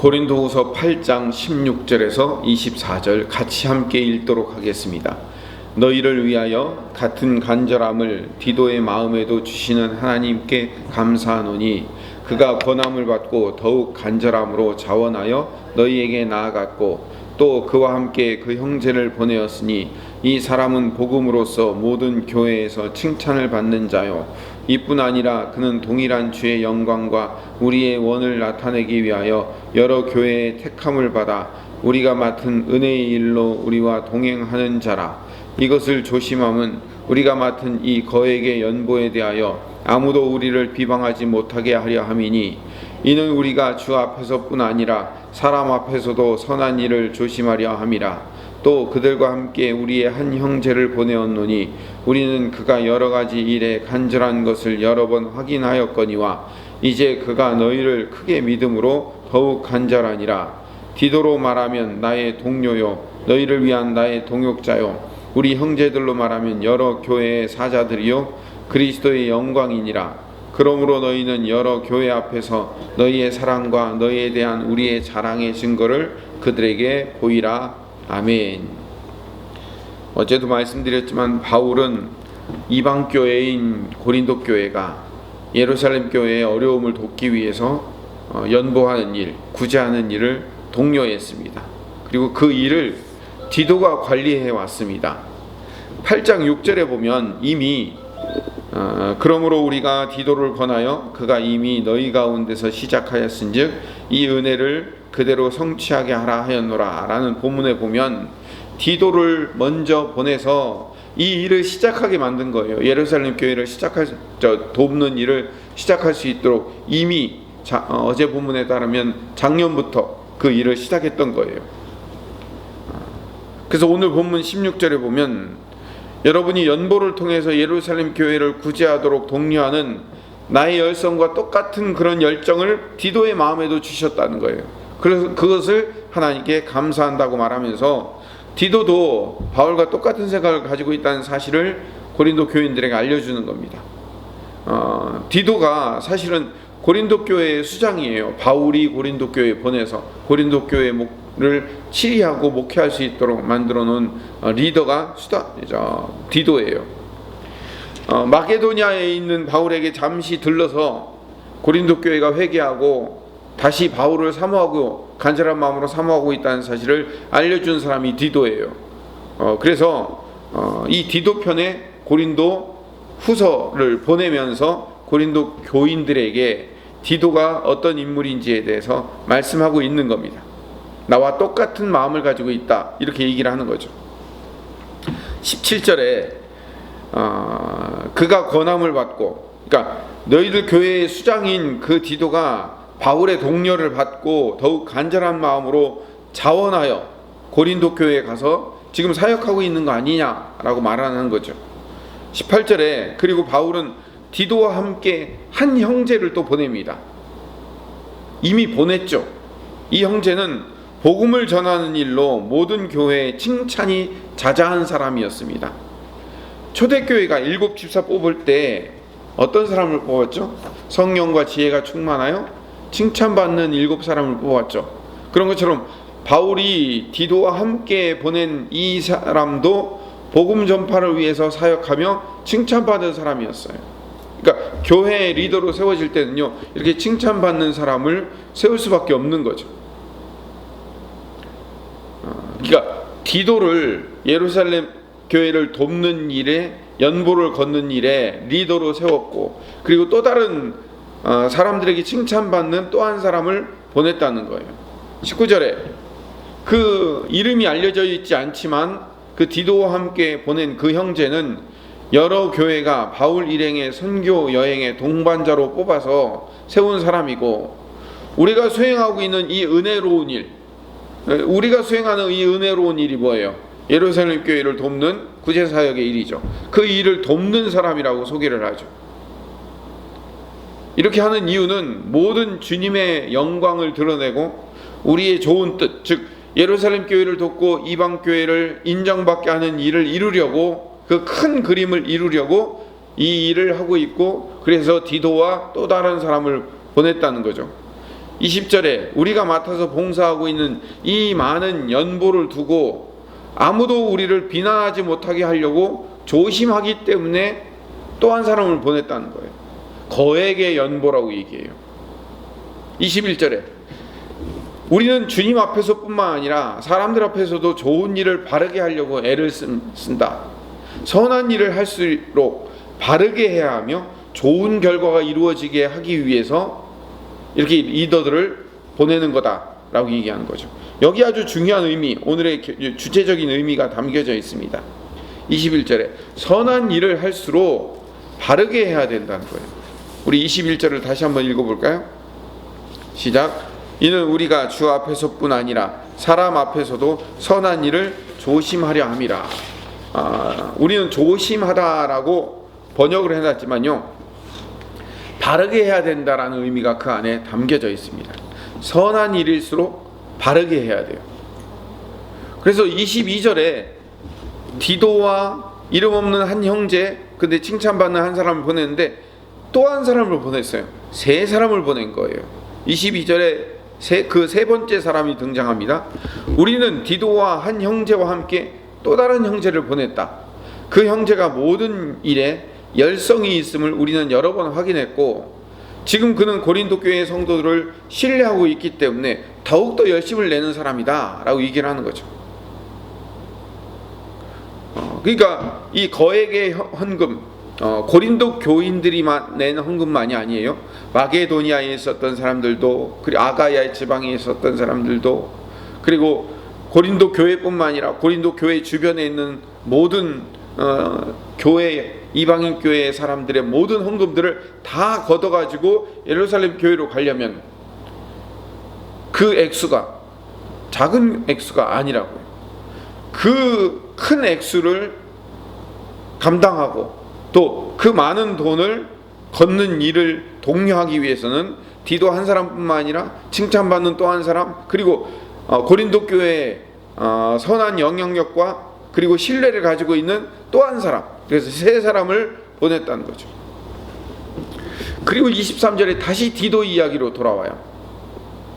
고린도후서 8장 16절에서 24절 같이 함께 읽도록 하겠습니다. 너희를 위하여 같은 간절함을 디도의 마음에도 주시는 하나님께 감사하노니 그가 권함을 받고 더욱 간절함으로 자원하여 너희에게 나아갔고 또 그와 함께 그 형제를 보내었으니 이 사람은 복음으로써 모든 교회에서 칭찬을 받는 자요 이뿐 아니라 그는 동일한 주의 영광과 우리의 원을 나타내기 위하여 여러 교회의 택함을 받아 우리가 맡은 은혜의 일로 우리와 동행하는 자라. 이것을 조심함은 우리가 맡은 이 거액의 연보에 대하여 아무도 우리를 비방하지 못하게 하려 함이니 이는 우리가 주 앞에서뿐 아니라 사람 앞에서도 선한 일을 조심하려 함이라. 또 그들과 함께 우리의 한 형제를 보내었노니 우리는 그가 여러 가지 일에 간절한 것을 여러 번 확인하였거니와 이제 그가 너희를 크게 믿음으로 더욱 간절하니라. 디도로 말하면 나의 동료요 너희를 위한 나의 동역자요 우리 형제들로 말하면 여러 교회의 사자들이요 그리스도의 영광이니라. 그러므로 너희는 여러 교회 앞에서 너희의 사랑과 너희에 대한 우리의 자랑의 증거를 그들에게 보이라. 아멘. 어제도 말씀드렸지만 바울은 이방 교회인 고린도 교회가 예루살렘 교회의 어려움을 돕기 위해서 연보하는 일, 구제하는 일을 독려했습니다. 그리고 그 일을 디도가 관리해 왔습니다. 8장 6절에 보면 이미 그러므로 우리가 디도를 권하여 그가 이미 너희 가운데서 시작하였은즉 이 은혜를 그대로 성취하게 하라 하였노라 라는 본문에 보면 디도를 먼저 보내서 이 일을 시작하게 만든 거예요. 예루살렘 교회를 돕는 일을 시작할 수 있도록 이미 어제 본문에 따르면 작년부터 그 일을 시작했던 거예요. 그래서 오늘 본문 16절에 보면 여러분이 연보를 통해서 예루살렘 교회를 구제하도록 독려하는 나의 열성과 똑같은 그런 열정을 디도의 마음에도 주셨다는 거예요. 그래서 그것을 하나님께 감사한다고 말하면서 디도도 바울과 똑같은 생각을 가지고 있다는 사실을 고린도 교인들에게 알려주는 겁니다. 디도가 사실은 고린도 교회의 수장이에요. 바울이 고린도 교회에 보내서 고린도 교회를 치리하고 목회할 수 있도록 만들어 놓은 리더가 디도예요. 마게도냐에 있는 바울에게 잠시 들러서 고린도 교회가 회개하고 다시 바울을 사모하고 간절한 마음으로 사모하고 있다는 사실을 알려준 사람이 디도예요. 그래서 이 디도 편에 고린도 후서를 보내면서 고린도 교인들에게 디도가 어떤 인물인지에 대해서 말씀하고 있는 겁니다. 나와 똑같은 마음을 가지고 있다 이렇게 얘기를 하는 거죠. 17절에 그가 권함을 받고, 그러니까 너희들 교회의 수장인 그 디도가 바울의 독려를 받고 더욱 간절한 마음으로 자원하여 고린도 교회에 가서 지금 사역하고 있는 거 아니냐라고 말하는 거죠. 18절에 그리고 바울은 디도와 함께 한 형제를 또 보냅니다. 이미 보냈죠. 이 형제는 복음을 전하는 일로 모든 교회에 칭찬이 자자한 사람이었습니다. 초대교회가 7 집사 뽑을 때 어떤 사람을 뽑았죠? 성령과 지혜가 충만하여 칭찬받는 7 사람을 뽑았죠. 그런 것처럼 바울이 디도와 함께 보낸 이 사람도 복음 전파를 위해서 사역하며 칭찬받은 사람이었어요. 그러니까 교회 리더로 세워질 때는요, 이렇게 칭찬받는 사람을 세울 수밖에 없는 거죠. 그러니까 디도를 예루살렘 교회를 돕는 일에, 연보를 걷는 일에 리더로 세웠고, 그리고 또 다른 사람들에게 칭찬받는 또 한 사람을 보냈다는 거예요. 19절에 그 이름이 알려져 있지 않지만 그 디도와 함께 보낸 그 형제는 여러 교회가 바울 일행의 선교 여행의 동반자로 뽑아서 세운 사람이고, 우리가 수행하고 있는 이 은혜로운 일, 우리가 수행하는 이 은혜로운 일이 뭐예요? 예루살렘 교회를 돕는 구제사역의 일이죠. 그 일을 돕는 사람이라고 소개를 하죠. 이렇게 하는 이유는 모든 주님의 영광을 드러내고 우리의 좋은 뜻, 즉 예루살렘 교회를 돕고 이방 교회를 인정받게 하는 일을 이루려고, 그 큰 그림을 이루려고 이 일을 하고 있고, 그래서 디도와 또 다른 사람을 보냈다는 거죠. 20절에 우리가 맡아서 봉사하고 있는 이 많은 연보를 두고 아무도 우리를 비난하지 못하게 하려고 조심하기 때문에 또 한 사람을 보냈다는 거예요. 거액의 연보라고 얘기해요. 21절에 우리는 주님 앞에서뿐만 아니라 사람들 앞에서도 좋은 일을 바르게 하려고 애를 쓴다. 선한 일을 할수록 바르게 해야 하며 좋은 결과가 이루어지게 하기 위해서 이렇게 리더들을 보내는 거다라고 얘기하는 거죠. 여기 아주 중요한 의미, 오늘의 주체적인 의미가 담겨져 있습니다. 21절에 선한 일을 할수록 바르게 해야 된다는 거예요. 우리 21절을 다시 한번 읽어볼까요? 시작. 이는 우리가 주 앞에서뿐 아니라 사람 앞에서도 선한 일을 조심하려 함이라. 우리는 조심하다라고 번역을 해놨지만요, 바르게 해야 된다라는 의미가 그 안에 담겨져 있습니다. 선한 일일수록 바르게 해야 돼요. 그래서 22절에 디도와 이름 없는 한 형제, 근데 칭찬받는 한 사람을 보냈는데 또 한 사람을 보냈어요. 세 사람을 보낸 거예요. 22절에 그 세 번째 사람이 등장합니다. 우리는 디도와 한 형제와 함께 또 다른 형제를 보냈다. 그 형제가 모든 일에 열성이 있음을 우리는 여러 번 확인했고 지금 그는 고린도 교회의 성도들을 신뢰하고 있기 때문에 더욱더 열심을 내는 사람이다 라고 얘기를 하는 거죠. 그러니까 이 거액의 헌금, 고린도 교인들이 낸 헌금만이 아니에요. 마게도니아에 있었던 사람들도, 그리고 아가야 지방에 있었던 사람들도, 그리고 고린도 교회뿐만 아니라 고린도 교회 주변에 있는 모든 교회, 이방인 교회의 사람들의 모든 헌금들을 다 걷어가지고 예루살렘 교회로 가려면 그 액수가 작은 액수가 아니라고요. 그 큰 액수를 감당하고 또 그 많은 돈을 걷는 일을 독려하기 위해서는 디도 한 사람뿐만 아니라 칭찬받는 또 한 사람, 그리고 고린도 교회의 선한 영향력과 그리고 신뢰를 가지고 있는 또 한 사람, 그래서 세 사람을 보냈다는 거죠. 그리고 23절에 다시 디도 이야기로 돌아와요.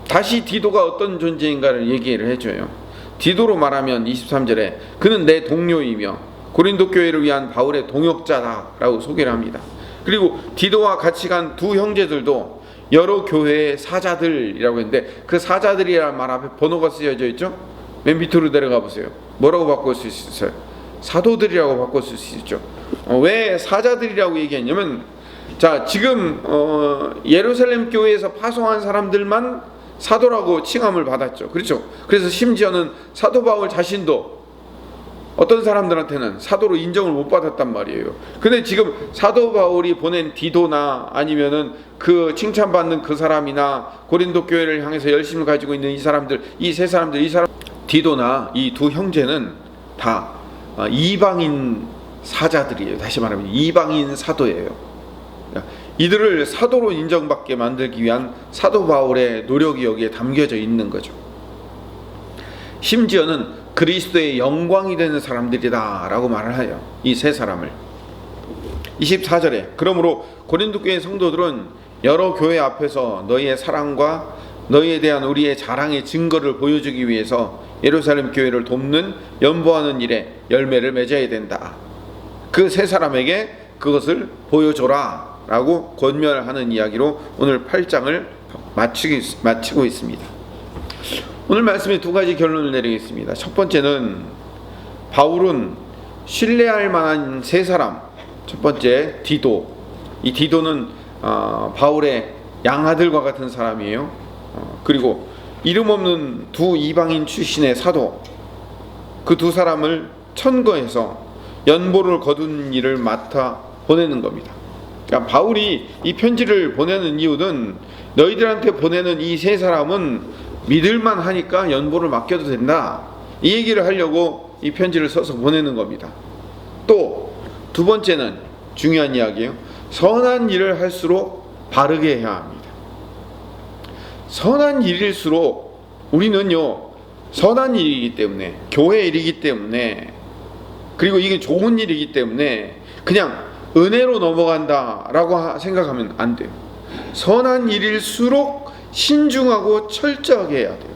다시 디도가 어떤 존재인가를 얘기를 해줘요. 디도로 말하면 23절에 그는 내 동료이며 고린도 교회를 위한 바울의 동역자다라고 소개를 합니다. 그리고 디도와 같이 간 두 형제들도 여러 교회의 사자들이라고 했는데 그 사자들이라는 말 앞에 번호가 쓰여져 있죠. 맨 밑으로 내려가 보세요. 뭐라고 바꿀 수 있어요? 사도들이라고 바꿀 수 있죠. 왜 사자들이라고 얘기했냐면, 자, 지금 예루살렘 교회에서 파송한 사람들만 사도라고 칭함을 받았죠. 그렇죠? 그래서 심지어는 사도 바울 자신도 어떤 사람들한테는 사도로 인정을 못 받았단 말이에요. 근데 지금 사도 바울이 보낸 디도나 아니면은 그 칭찬받는 그 사람이나 고린도 교회를 향해서 열심을 가지고 있는 이 사람들, 이 세 사람들, 이 사람 디도나 이 두 형제는 다 이방인 사자들이에요. 다시 말하면 이방인 사도예요. 이들을 사도로 인정받게 만들기 위한 사도 바울의 노력이 여기에 담겨져 있는 거죠. 심지어는 그리스도의 영광이 되는 사람들이다 라고 말을 해요. 이 세 사람을. 24절에 그러므로 고린도 교회 성도들은 여러 교회 앞에서 너희의 사랑과 너희에 대한 우리의 자랑의 증거를 보여주기 위해서 예루살렘 교회를 돕는 연보하는 일에 열매를 맺어야 된다. 그 세 사람에게 그것을 보여줘라 라고 권면하는 이야기로 오늘 8장을 마치고 있습니다. 오늘 말씀에 두 가지 결론을 내리겠습니다. 첫 번째는 바울은 신뢰할 만한 세 사람, 첫 번째 디도, 이 디도는 바울의 양아들과 같은 사람이에요. 그리고 이름 없는 두 이방인 출신의 사도, 그 두 사람을 천거해서 연보를 거둔 일을 맡아 보내는 겁니다. 그러니까 바울이 이 편지를 보내는 이유는 너희들한테 보내는 이 세 사람은 믿을만 하니까 연보를 맡겨도 된다, 이 얘기를 하려고 이 편지를 써서 보내는 겁니다. 또 두 번째는 중요한 이야기예요. 선한 일을 할수록 바르게 해야 합니다. 선한 일일수록 우리는요, 선한 일이기 때문에, 교회 일이기 때문에, 그리고 이게 좋은 일이기 때문에 그냥 은혜로 넘어간다라고 생각하면 안 돼요. 선한 일일수록 신중하고 철저하게 해야 돼요.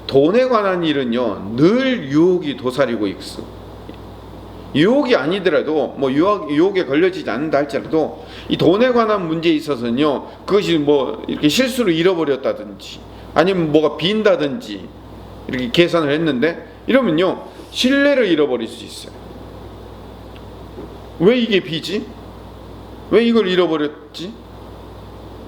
돈에 관한 일은요, 늘 유혹이 도사리고 있어. 유혹이 아니더라도, 뭐 유혹에 걸려지지 않는다 할지라도 이 돈에 관한 문제에 있어서는요, 그것이 뭐 이렇게 실수로 잃어버렸다든지 아니면 뭐가 빈다든지 이렇게 계산을 했는데, 이러면요 신뢰를 잃어버릴 수 있어요. 왜 이게 비지? 왜 이걸 잃어버렸지?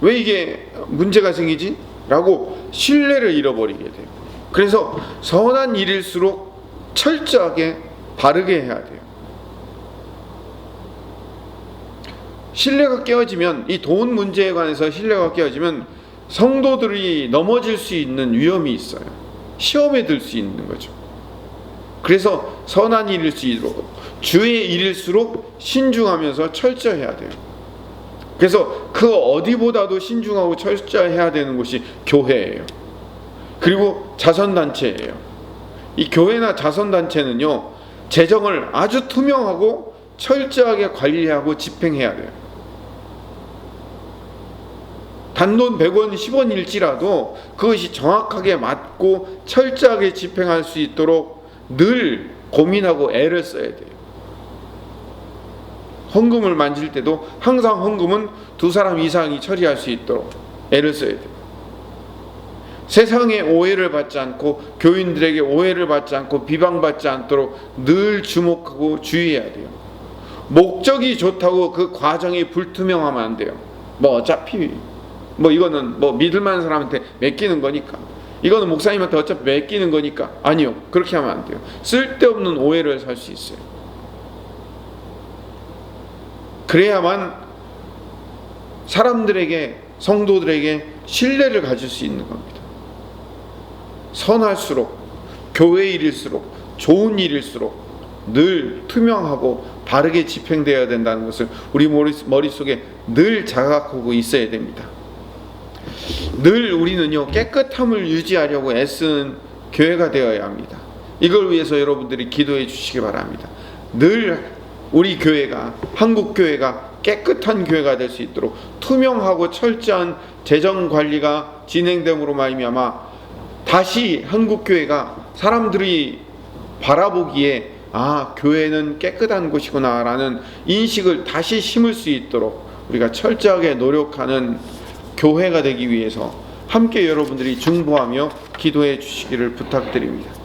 왜 이게 문제가 생기지? 라고 신뢰를 잃어버리게 돼요. 그래서 선한 일일수록 철저하게 바르게 해야 돼요. 신뢰가 깨어지면, 이 돈 문제에 관해서 신뢰가 깨어지면 성도들이 넘어질 수 있는 위험이 있어요. 시험에 들 수 있는 거죠. 그래서 선한 일일수록, 주의 일일수록 신중하면서 철저해야 돼요. 그래서 그 어디보다도 신중하고 철저해야 되는 곳이 교회예요. 그리고 자선단체예요. 이 교회나 자선단체는요, 재정을 아주 투명하고 철저하게 관리하고 집행해야 돼요. 단돈 100원, 10원일지라도 그것이 정확하게 맞고 철저하게 집행할 수 있도록 늘 고민하고 애를 써야 돼요. 헌금을 만질 때도 항상 헌금은 2사람 이상이 처리할 수 있도록 애를 써야 돼요. 세상의 오해를 받지 않고, 교인들에게 오해를 받지 않고 비방받지 않도록 늘 주목하고 주의해야 돼요. 목적이 좋다고 그 과정이 불투명하면 안 돼요. 뭐 어차피 뭐 이거는 뭐 믿을 만한 사람한테 맡기는 거니까, 이거는 목사님한테 어차피 맡기는 거니까. 아니요, 그렇게 하면 안 돼요. 쓸데없는 오해를 살 수 있어요. 그래야만 사람들에게, 성도들에게 신뢰를 가질 수 있는 겁니다. 선할수록, 교회 일일수록, 좋은 일일수록 늘 투명하고 바르게 집행되어야 된다는 것을 우리 머릿속에 늘 자각하고 있어야 됩니다. 늘 우리는요, 깨끗함을 유지하려고 애쓰는 교회가 되어야 합니다. 이걸 위해서 여러분들이 기도해 주시기 바랍니다. 늘 우리 교회가, 한국 교회가 깨끗한 교회가 될 수 있도록 투명하고 철저한 재정 관리가 진행됨으로 말미암아 다시 한국 교회가 사람들이 바라보기에 교회는 깨끗한 곳이구나 라는 인식을 다시 심을 수 있도록 우리가 철저하게 노력하는 교회가 되기 위해서 함께 여러분들이 중보하며 기도해 주시기를 부탁드립니다.